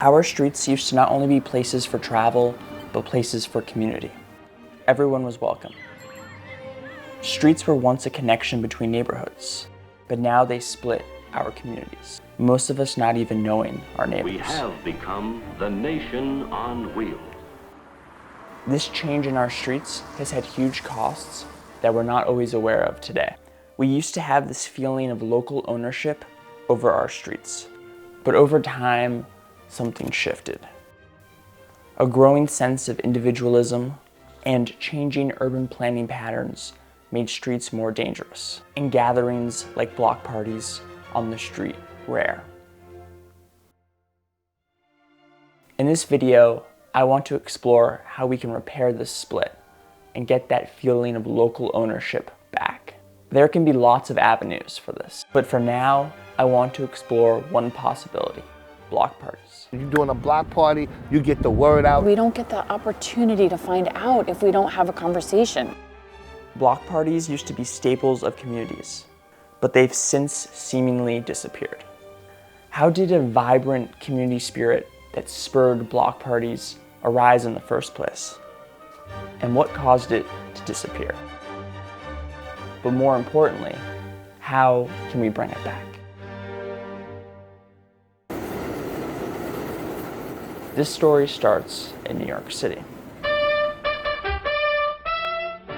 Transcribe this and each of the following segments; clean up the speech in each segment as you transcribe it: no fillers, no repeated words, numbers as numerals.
Our streets used to not only be places for travel, but places for community. Everyone was welcome. Streets were once a connection between neighborhoods, but now they split our communities, most of us not even knowing our neighbors. We have become the nation on wheels. This change in our streets has had huge costs that we're not always aware of today. We used to have this feeling of local ownership over our streets, but over time, something shifted. A growing sense of individualism and changing urban planning patterns made streets more dangerous, and gatherings like block parties on the street rare. In this video, I want to explore how we can repair this split and get that feeling of local ownership back. There can be lots of avenues for this, but for now, I want to explore one possibility: block parties. You're doing a block party, you get the word out. We don't get the opportunity to find out if we don't have a conversation. Block parties used to be staples of communities, but they've since seemingly disappeared. How did a vibrant community spirit that spurred block parties arise in the first place? And what caused it to disappear? But more importantly, how can we bring it back? This story starts in New York City.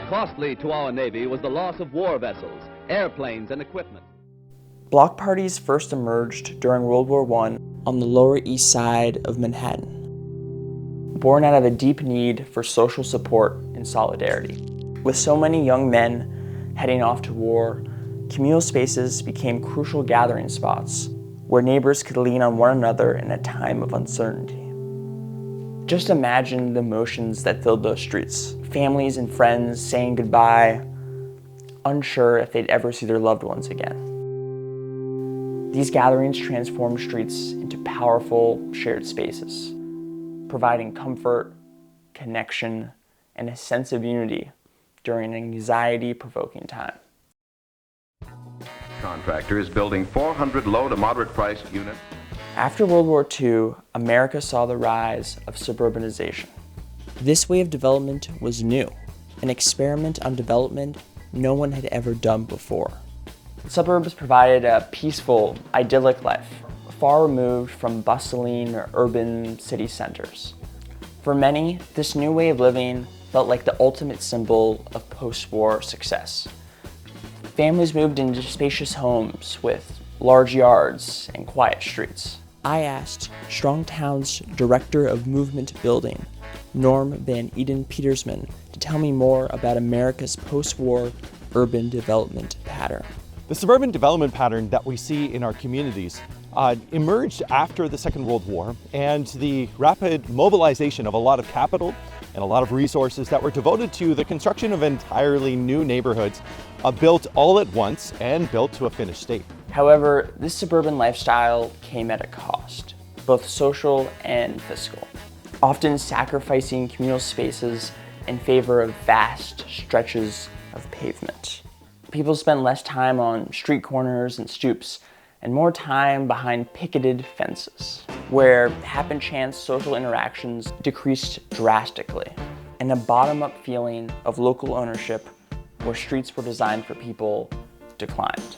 Costly to our Navy was the loss of war vessels, airplanes, and equipment. Block parties first emerged during World War I on the Lower East Side of Manhattan, born out of a deep need for social support and solidarity. With so many young men heading off to war, communal spaces became crucial gathering spots where neighbors could lean on one another in a time of uncertainty. Just imagine the emotions that filled those streets. Families and friends saying goodbye, unsure if they'd ever see their loved ones again. These gatherings transformed streets into powerful shared spaces, providing comfort, connection, and a sense of unity during an anxiety-provoking time. Contractor is building 400 low to moderate priced units. After World War II, America saw the rise of suburbanization. This way of development was new, an experiment on development no one had ever done before. Suburbs provided a peaceful, idyllic life, far removed from bustling urban city centers. For many, this new way of living felt like the ultimate symbol of post-war success. Families moved into spacious homes with large yards and quiet streets. I asked Strong Town's Director of Movement Building, Norm Van Eden-Petersman, to tell me more about America's post-war urban development pattern. The suburban development pattern that we see in our communities emerged after the Second World War and the rapid mobilization of a lot of capital and a lot of resources that were devoted to the construction of entirely new neighborhoods built all at once and built to a finished state. However, this suburban lifestyle came at a cost, both social and fiscal, often sacrificing communal spaces in favor of vast stretches of pavement. People spent less time on street corners and stoops and more time behind picketed fences, where happen-chance social interactions decreased drastically, and a bottom-up feeling of local ownership where streets were designed for people declined.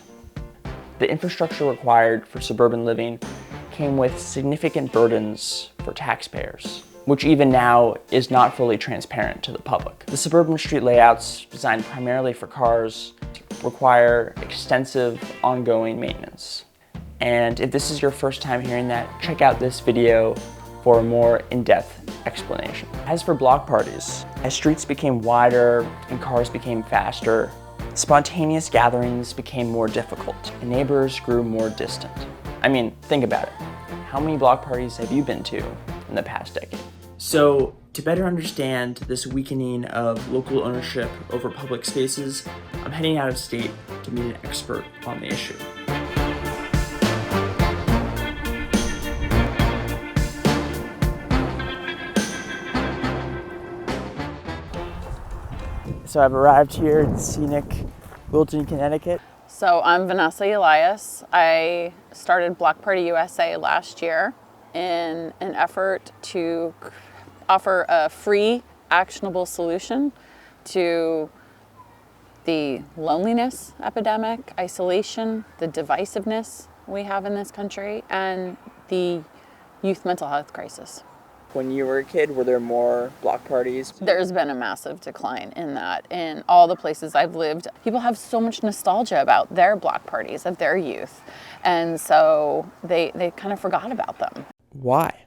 The infrastructure required for suburban living came with significant burdens for taxpayers, which even now is not fully transparent to the public. The suburban street layouts, designed primarily for cars, require extensive ongoing maintenance. And if this is your first time hearing that, check out this video for a more in-depth explanation. As for block parties, as streets became wider and cars became faster, spontaneous gatherings became more difficult and neighbors grew more distant. I mean, think about it. How many block parties have you been to in the past decade? So, to better understand this weakening of local ownership over public spaces, I'm heading out of state to meet an expert on the issue. So I've arrived here in scenic Wilton, Connecticut. So I'm Vanessa Elias. I started Block Party USA last year. in an effort to offer a free, actionable solution to the loneliness epidemic, isolation, the divisiveness we have in this country, and the youth mental health crisis. When you were a kid, were there more block parties? There's been a massive decline in that. In all the places I've lived, people have so much nostalgia about their block parties of their youth. And so they kind of forgot about them. Why?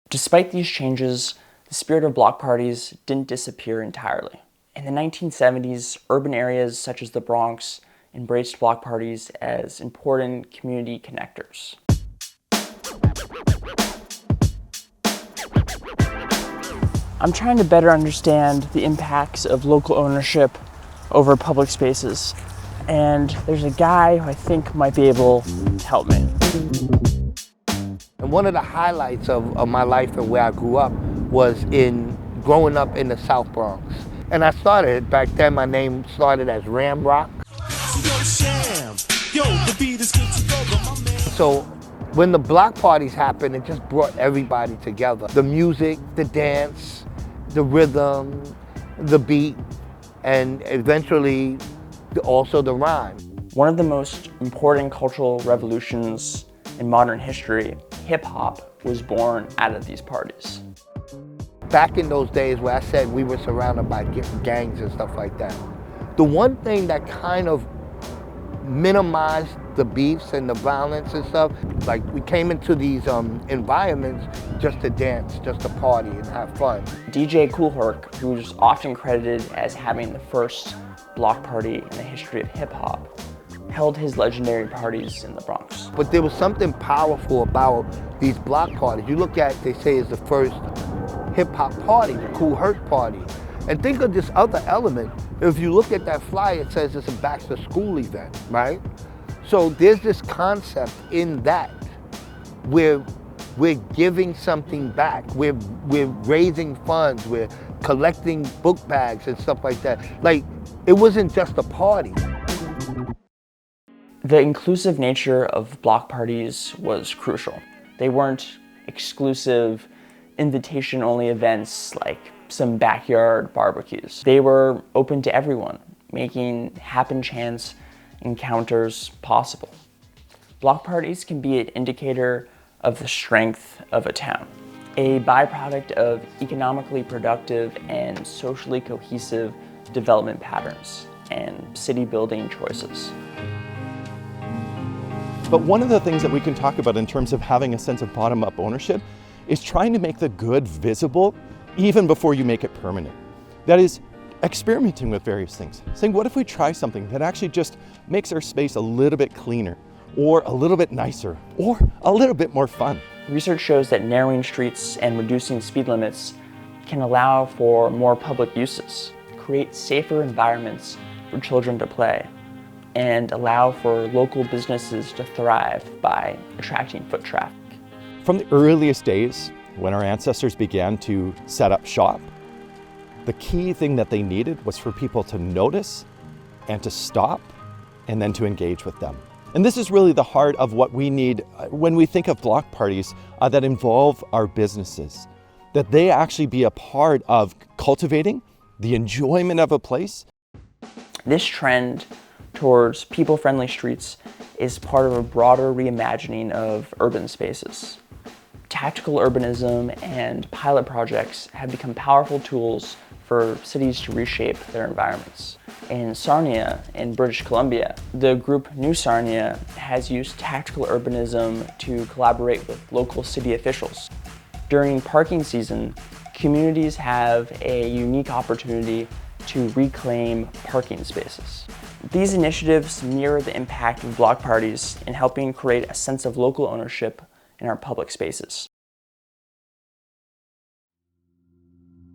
Despite these changes, the spirit of block parties didn't disappear entirely. In the 1970s, urban areas such as the Bronx embraced block parties as important community connectors. I'm trying to better understand the impacts of local ownership over public spaces, and there's a guy who I think might be able to help me. And one of the highlights of my life and where I grew up was in growing up in the South Bronx. And I started, back then my name started as Ramrock. So when the block parties happened, it just brought everybody together. The music, the dance, the rhythm, the beat, and eventually also the rhyme. One of the most important cultural revolutions in modern history, hip-hop, was born out of these parties. Back in those days where I said we were surrounded by gangs and stuff like that, the one thing that kind of minimized the beefs and the violence and stuff, like we came into these environments just to dance, just to party and have fun. DJ Kool Herc, who's often credited as having the first block party in the history of hip-hop, held his legendary parties in the Bronx. But there was something powerful about these block parties. You look at, they say, it's the first hip-hop party, the Kool Herc party. And think of this other element. If you look at that flyer, it says it's a back to school event, right? So there's this concept in that where we're giving something back. We're raising funds, we're collecting book bags and stuff like that. Like, it wasn't just a party. The inclusive nature of block parties was crucial. They weren't exclusive, invitation-only events like some backyard barbecues. They were open to everyone, making happen chance encounters possible. Block parties can be an indicator of the strength of a town, a byproduct of economically productive and socially cohesive development patterns and city building choices. But one of the things that we can talk about in terms of having a sense of bottom-up ownership is trying to make the good visible even before you make it permanent. That is, experimenting with various things. Saying, what if we try something that actually just makes our space a little bit cleaner, or a little bit nicer, or a little bit more fun? Research shows that narrowing streets and reducing speed limits can allow for more public uses, create safer environments for children to play, and allow for local businesses to thrive by attracting foot traffic. From the earliest days, when our ancestors began to set up shop, the key thing that they needed was for people to notice and to stop and then to engage with them. And this is really the heart of what we need when we think of block parties that involve our businesses, that they actually be a part of cultivating the enjoyment of a place. This trend towards people-friendly streets is part of a broader reimagining of urban spaces. Tactical urbanism and pilot projects have become powerful tools for cities to reshape their environments. In Sarnia, in British Columbia, the group New Sarnia has used tactical urbanism to collaborate with local city officials. During parking season, communities have a unique opportunity to reclaim parking spaces. These initiatives mirror the impact of block parties in helping create a sense of local ownership in our public spaces.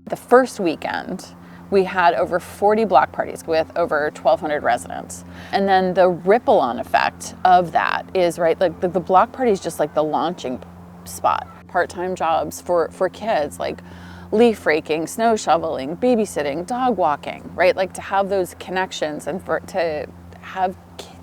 The first weekend, we had over 40 block parties with over 1,200 residents. And then the ripple-on effect of that is, right, like the block party is just like the launching spot. Part-time jobs for kids, like leaf raking, snow shoveling, babysitting, dog walking, right? Like to have those connections and to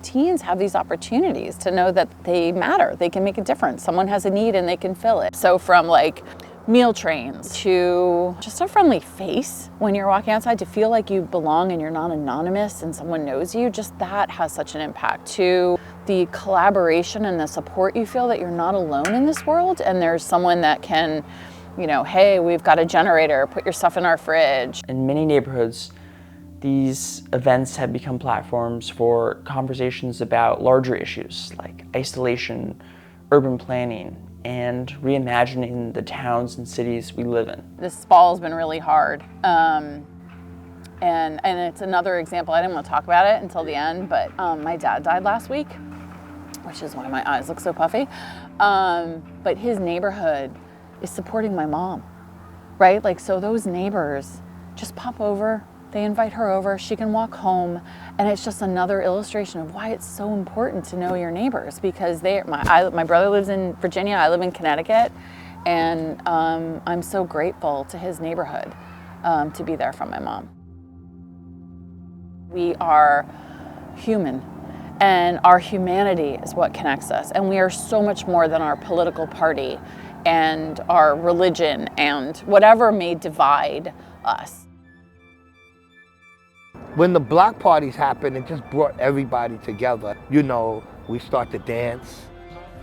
teens have these opportunities to know that they matter, they can make a difference. Someone has a need and they can fill it. So from like meal trains to just a friendly face when you're walking outside, to feel like you belong and you're not anonymous and someone knows you, just that has such an impact. To the collaboration and the support you feel that you're not alone in this world and there's someone that can, you know, hey, we've got a generator, put your stuff in our fridge. In many neighborhoods, these events have become platforms for conversations about larger issues like isolation, urban planning, and reimagining the towns and cities we live in. This fall has been really hard. And it's another example, I didn't want to talk about it until the end, but my dad died last week, which is why my eyes look so puffy. But his neighborhood is supporting my mom, right? Like, so those neighbors just pop over, they invite her over, she can walk home, and it's just another illustration of why it's so important to know your neighbors, because my brother lives in Virginia, I live in Connecticut, and I'm so grateful to his neighborhood to be there for my mom. We are human, and our humanity is what connects us, and we are so much more than our political party and our religion and whatever may divide us. When the block parties happened, it just brought everybody together. You know, we start to dance.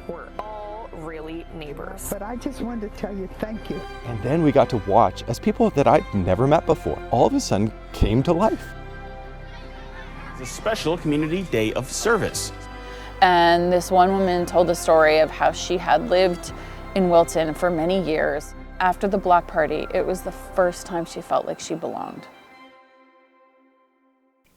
We're all really neighbors. But I just wanted to tell you thank you. And then we got to watch as people that I'd never met before all of a sudden came to life. It's a special community day of service. And this one woman told the story of how she had lived in Wilton for many years. After the block party, it was the first time she felt like she belonged.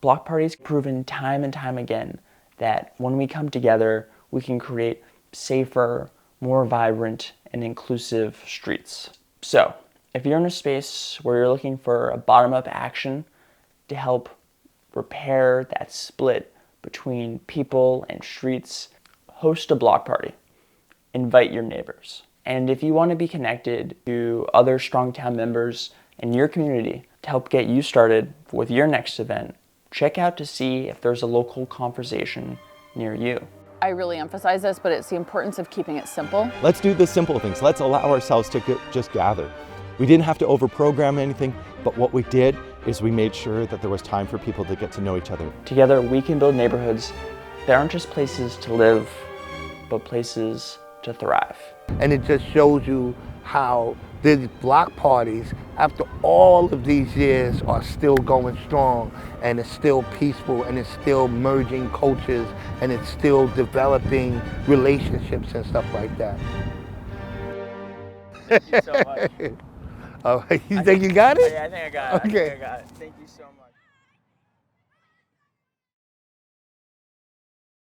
Block parties have proven time and time again that when we come together, we can create safer, more vibrant, and inclusive streets. So, if you're in a space where you're looking for a bottom-up action to help repair that split between people and streets, host a block party. Invite your neighbors. And if you want to be connected to other Strong Town members in your community to help get you started with your next event, check out to see if there's a local conversation near you. I really emphasize this, but it's the importance of keeping it simple. Let's do the simple things. Let's allow ourselves to just gather. We didn't have to overprogram anything, but what we did is we made sure that there was time for people to get to know each other. Together, we can build neighborhoods that aren't just places to live, but places to thrive. And it just shows you how these block parties, after all of these years, are still going strong, and it's still peaceful, and it's still merging cultures, and it's still developing relationships and stuff like that. Thank you so much. You think you got it? Yeah, I think I got it. Okay. I think I got it. Thank you so much.